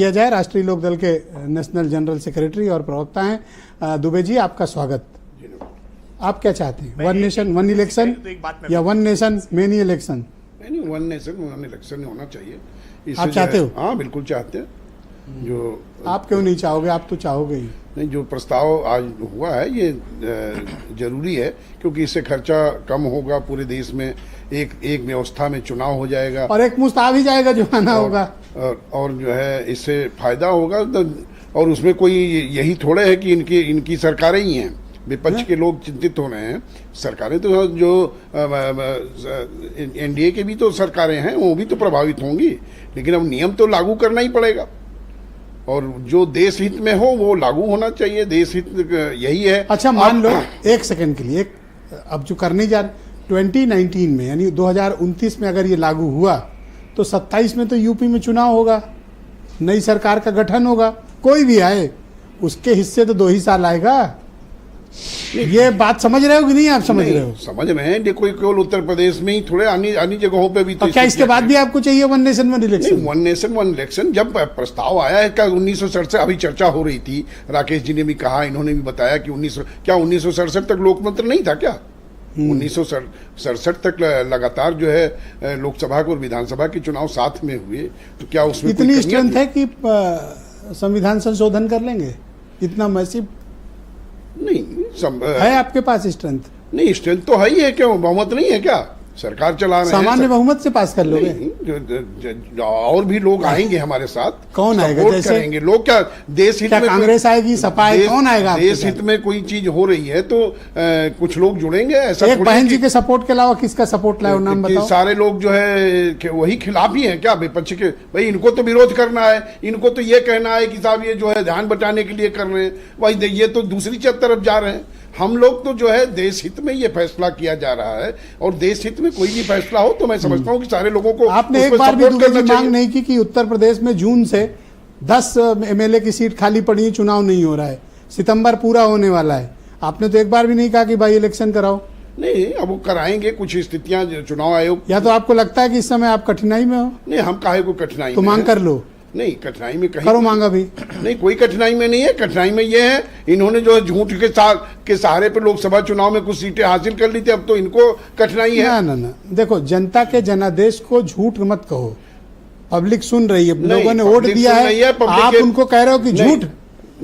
किया जाए। राष्ट्रीय लोकदल के नेशनल जनरल सेक्रेटरी और प्रवक्ता हैं दुबे जी, आपका स्वागत। आप क्या चाहते हैं, वन नेशन वन इलेक्शन या वन नेशन मेनी इलेक्शन? नहीं, वन नेशन वन इलेक्शन होना चाहिए। आप चाहते हो? हाँ, बिल्कुल चाहते हैं। जो आप क्यों नहीं चाहोगे? आप तो चाहोगे ही। नहीं, जो प्रस्ताव आज हुआ है ये जरूरी है, क्योंकि इससे खर्चा कम होगा पूरे देश में। एक व्यवस्था में चुनाव हो जाएगा और एक मुश्त आ भी जाएगा जो आना होगा, और जो है इससे फायदा होगा। और उसमें कोई यही थोड़े है कि इनकी सरकारें ही हैं। विपक्ष के लोग चिंतित हो रहे हैं। सरकारें तो जो एनडीए के भी तो सरकारें हैं, वो भी तो प्रभावित होंगी। लेकिन अब नियम तो लागू करना ही पड़ेगा, और जो देश हित में हो वो लागू होना चाहिए। देश हित यही है। अच्छा, मान लो एक सेकंड के लिए, अब जो करने जा 2019 में यानी 2029 में अगर ये लागू हुआ तो 27 में तो यूपी में चुनाव होगा, नई सरकार का गठन होगा, कोई भी आए उसके हिस्से तो 2 ही साल आएगा। ये बात समझ रहे हो कि नहीं? आप समझ रहे हो? समझ रहे हैं। देखो, केवल उत्तर प्रदेश में ही थोड़े अन्य जगहों पे भी तो क्या इसके बाद भी आपको चाहिए one nation one election? One nation one election जब प्रस्ताव आया है का 1967 अभी चर्चा हो रही थी। राकेश जी ने भी कहा, इन्होंने भी बताया कि 1967 तक लोकतंत्र नहीं था क्या? 1967 तक लगातार जो है लोकसभा और विधानसभा के चुनाव साथ में हुए, तो क्या उसमें इतनी स्ट्रेंथ है कि संविधान संशोधन कर लेंगे? इतना मैसिव नहीं है आपके पास स्ट्रेंथ? नहीं, स्ट्रेंथ तो है ही है। क्यों, बहुमत नहीं है क्या? सरकार चला रहे हैं, सामान्य बहुमत से पास कर लोगे? और भी लोग आएंगे हमारे साथ। कौन आएगा? जैसे करेंगे लोग क्या? देश हित में कांग्रेस आएगी, सपा आएगी, कौन आएगा? देश हित में कोई चीज हो रही है तो कुछ लोग जुड़ेंगे। ऐसा एक बहन जी के सपोर्ट के अलावा किसका सपोर्ट लाए, नाम बताओ। सारे लोग जो है वही खिलाफ ही हैं क्या विपक्ष के? भाई, इनको तो विरोध करना है, इनको तो ये कहना है कि साहब ये जो है ध्यान बटाने के लिए कर रहे हैं। भाई, ये तो दूसरी तरफ जा रहे हैं। हम लोग तो जो है देश हित में ये फैसला किया जा रहा है, और देश हित में कोई भी फैसला हो तो मैं समझता हूँ कि सारे लोगों को। आपने एक बार भी दुबे मांग नहीं की कि उत्तर प्रदेश में जून से 10 एमएलए की सीट खाली पड़ी है, चुनाव नहीं हो रहा है, सितंबर पूरा होने वाला है। आपने तो एक बार भी नहीं कहा कि भाई इलेक्शन कराओ? नहीं, अब वो कराएंगे। कुछ स्थितियां चुनाव आयोग, या तो आपको लगता है कि इस समय आप कठिनाई में हो? नहीं, हम काहे को कठिनाई तो मांग कर लो। नहीं, कठिनाई में कहीं करो मांगा भी। नहीं, कोई कठिनाई में नहीं है। कठिनाई में ये है, इन्होंने जो है झूठ के सहारे पे लोकसभा चुनाव में कुछ सीटें हासिल कर ली थी, अब तो इनको कठिनाई है। ना, देखो, जनता के जनादेश को झूठ मत कहो। पब्लिक सुन रही है, लोगों ने वोट दिया है, आप उनको कह रहे हो कि झूठ?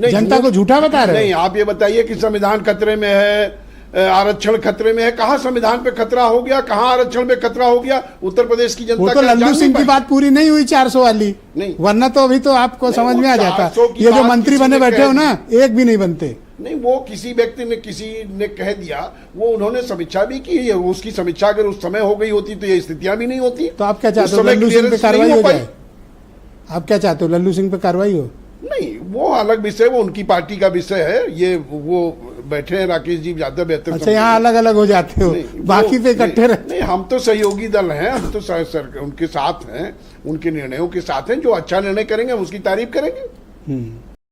जनता को झूठा बता रहे हो? नहीं, आप ये बताइए कि संविधान खतरे में है, आरक्षण खतरे में है। कहाँ संविधान पे खतरा हो गया, कहाँ आरक्षण पे खतरा हो गया? उत्तर प्रदेश की जनता। वो तो लल्लू सिंह की बात पूरी नहीं हुई 400 वाली, नहीं, वरना तो अभी तो आपको समझ में आ जाता। ये जो मंत्री बने बैठे हो ना, एक भी नहीं बनते। नहीं, वो किसी व्यक्ति ने किसी ने कह दिया, वो उन्होंने समीक्षा भी की है। उसकी समीक्षा अगर उस समय हो गई होती तो ये स्थितियां भी नहीं होती। तो आप क्या चाहते हो, लल्लू सिंह पे कार्रवाई हो जाए? आप क्या चाहते हो, लल्लू सिंह पे कार्रवाई हो? नहीं, वो अलग विषय, वो उनकी पार्टी का विषय है। ये वो बैठे हैं, राकेश जी ज्यादा बेहतर। अच्छा, यहाँ अलग अलग हो जाते हो, बाकी पे इकट्ठे रहते? नहीं, हम तो सहयोगी दल हैं। हम तो उनके साथ हैं, उनके निर्णयों के साथ हैं। जो अच्छा निर्णय करेंगे हम उसकी तारीफ करेंगे।